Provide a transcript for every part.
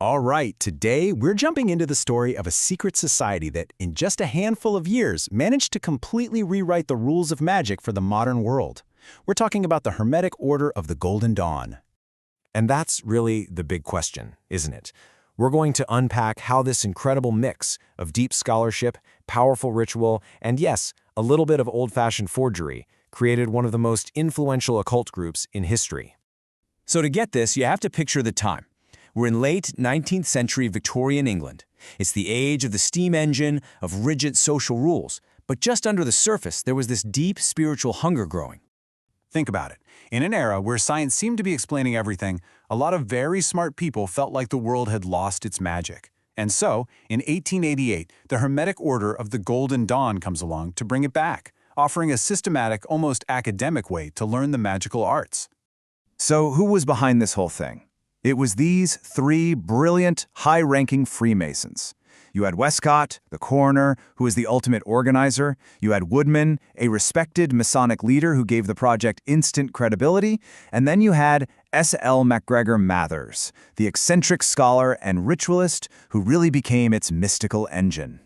All right, today we're jumping into the story of a secret society that, in just a handful of years, managed to completely rewrite the rules of magic for the modern world. We're talking about the Hermetic Order of the Golden Dawn. And that's really the big question, isn't it? We're going to unpack how this incredible mix of deep scholarship, powerful ritual, and yes, a little bit of old-fashioned forgery created one of the most influential occult groups in history. So to get this, you have to picture the time. We're in late 19th century Victorian England. It's the age of the steam engine, of rigid social rules. But just under the surface, there was this deep spiritual hunger growing. Think about it. In an era where science seemed to be explaining everything, a lot of very smart people felt like the world had lost its magic. And so, in 1888, the Hermetic Order of the Golden Dawn comes along to bring it back, offering a systematic, almost academic way to learn the magical arts. So who was behind this whole thing? It was these three brilliant, high-ranking Freemasons. You had Westcott, the coroner, who was the ultimate organizer. You had Woodman, a respected Masonic leader who gave the project instant credibility. And then you had S.L. MacGregor Mathers, the eccentric scholar and ritualist who really became its mystical engine.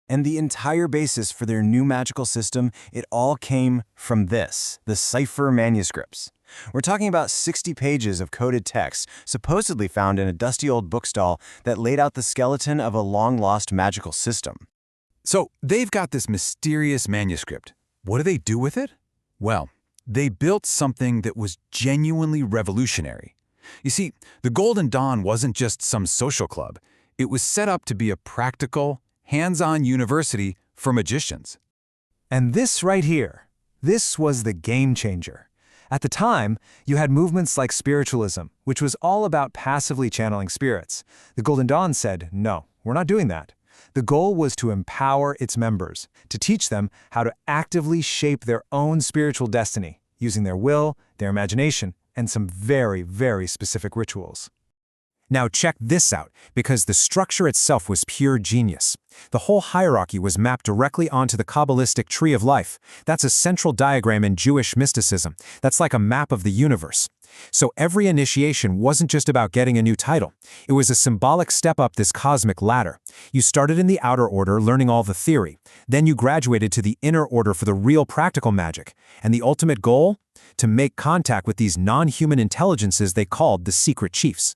And the entire basis for their new magical system, it all came from this, the cipher manuscripts. We're talking about 60 pages of coded text, supposedly found in a dusty old bookstall that laid out the skeleton of a long-lost magical system. So, they've got this mysterious manuscript. What do they do with it? Well, they built something that was genuinely revolutionary. You see, the Golden Dawn wasn't just some social club. It was set up to be a practical, hands-on university for magicians. And this right here, this was the game changer. At the time, you had movements like spiritualism, which was all about passively channeling spirits. The Golden Dawn said, no, we're not doing that. The goal was to empower its members, to teach them how to actively shape their own spiritual destiny, using their will, their imagination, and some very, very specific rituals. Now check this out, because the structure itself was pure genius. The whole hierarchy was mapped directly onto the Kabbalistic Tree of Life. That's a central diagram in Jewish mysticism. That's like a map of the universe. So every initiation wasn't just about getting a new title. It was a symbolic step up this cosmic ladder. You started in the outer order, learning all the theory. Then you graduated to the inner order for the real practical magic. And the ultimate goal? To make contact with these non-human intelligences they called the secret chiefs.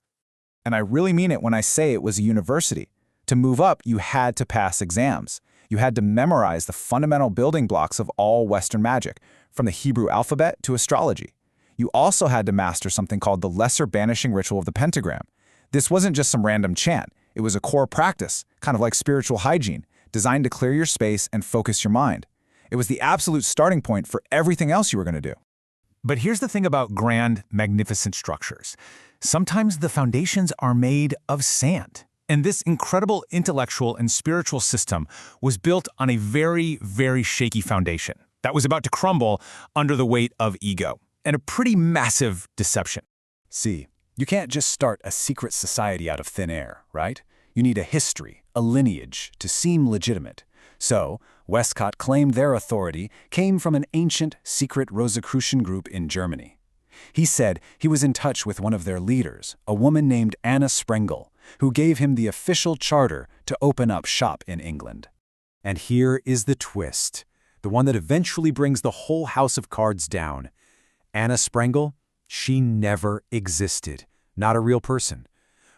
And I really mean it when I say it was a university. To move up, you had to pass exams. You had to memorize the fundamental building blocks of all Western magic, from the Hebrew alphabet to astrology. You also had to master something called the lesser banishing ritual of the pentagram. This wasn't just some random chant. It was a core practice, kind of like spiritual hygiene, designed to clear your space and focus your mind. It was the absolute starting point for everything else you were going to do. But here's the thing about grand, magnificent structures. Sometimes the foundations are made of sand. And this incredible intellectual and spiritual system was built on a very, very shaky foundation that was about to crumble under the weight of ego and a pretty massive deception. See, you can't just start a secret society out of thin air, right? You need a history, a lineage, to seem legitimate. So, Westcott claimed their authority came from an ancient, secret Rosicrucian group in Germany. He said he was in touch with one of their leaders, a woman named Anna Sprengel, who gave him the official charter to open up shop in England. And here is the twist, the one that eventually brings the whole house of cards down. Anna Sprengel, she never existed, not a real person.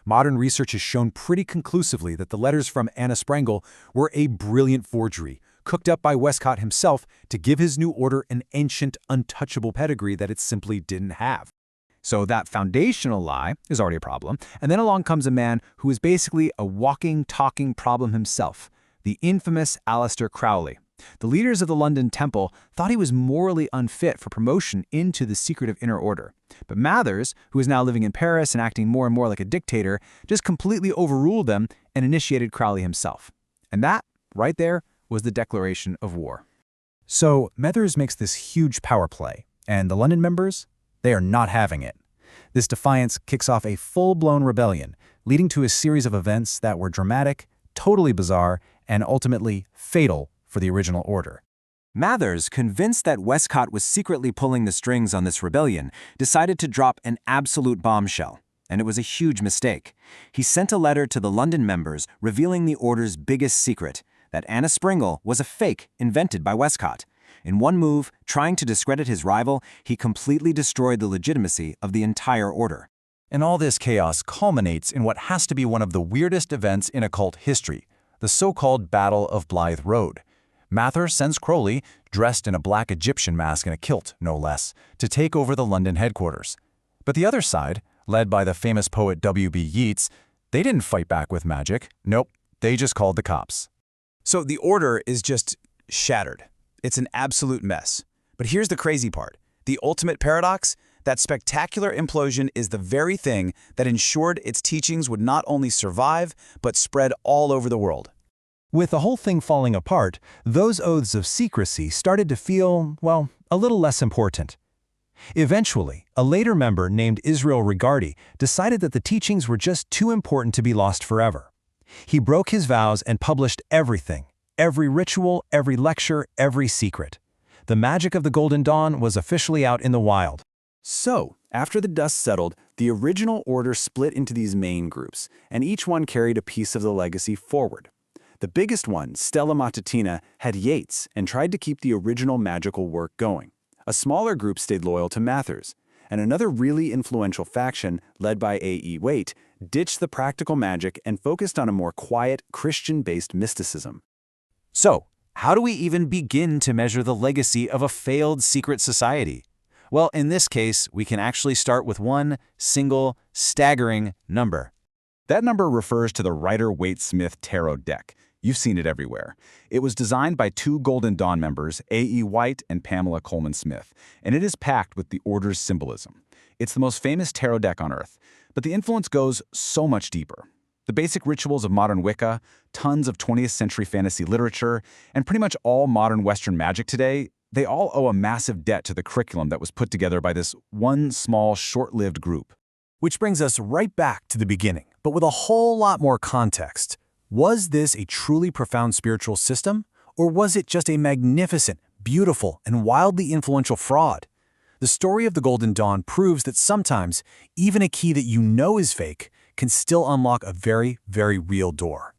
Modern research has shown pretty conclusively that the letters from Anna Sprengel were a brilliant forgery, cooked up by Westcott himself to give his new order an ancient, untouchable pedigree that it simply didn't have. So that foundational lie is already a problem, and then along comes a man who is basically a walking, talking problem himself, the infamous Aleister Crowley. The leaders of the London Temple thought he was morally unfit for promotion into the secretive inner order. But Mathers, who is now living in Paris and acting more and more like a dictator, just completely overruled them and initiated Crowley himself. And that, right there, was the declaration of war. So Mathers makes this huge power play, and the London members, they are not having it. This defiance kicks off a full-blown rebellion, leading to a series of events that were dramatic, totally bizarre, and ultimately fatal for the original order. Mathers, convinced that Westcott was secretly pulling the strings on this rebellion, decided to drop an absolute bombshell. and it was a huge mistake. He sent a letter to the London members revealing the Order's biggest secret, that Anna Sprengel was a fake invented by Westcott. In one move, trying to discredit his rival, he completely destroyed the legitimacy of the entire Order. And all this chaos culminates in what has to be one of the weirdest events in occult history, the so-called Battle of Blythe Road. Mather sends Crowley, dressed in a black Egyptian mask and a kilt, no less, to take over the London headquarters. But the other side, led by the famous poet W.B. Yeats, they didn't fight back with magic. Nope, they just called the cops. So the Order is just shattered. It's an absolute mess. But here's the crazy part. The ultimate paradox? That spectacular implosion is the very thing that ensured its teachings would not only survive, but spread all over the world. With the whole thing falling apart, those oaths of secrecy started to feel, well, a little less important. Eventually, a later member named Israel Regardie decided that the teachings were just too important to be lost forever. He broke his vows and published everything, every ritual, every lecture, every secret. The magic of the Golden Dawn was officially out in the wild. So, after the dust settled, the original Order split into these main groups, and each one carried a piece of the legacy forward. The biggest one, Stella Matutina, had Yeats and tried to keep the original magical work going. A smaller group stayed loyal to Mather's, and another really influential faction, led by A.E. Waite, ditched the practical magic and focused on a more quiet, Christian-based mysticism. So, how do we even begin to measure the legacy of a failed secret society? Well, in this case, we can actually start with one single, staggering number. That number refers to the Rider-Waite-Smith Tarot deck. You've seen it everywhere. It was designed by two Golden Dawn members, A.E. Waite and Pamela Coleman Smith, and it is packed with the Order's symbolism. It's the most famous tarot deck on Earth, but the influence goes so much deeper. The basic rituals of modern Wicca, tons of 20th century fantasy literature, and pretty much all modern Western magic today, they all owe a massive debt to the curriculum that was put together by this one small, short-lived group. Which brings us right back to the beginning, but with a whole lot more context. Was this a truly profound spiritual system, or was it just a magnificent, beautiful, and wildly influential fraud? The story of the Golden Dawn proves that sometimes, even a key that you know is fake can still unlock a very, very real door.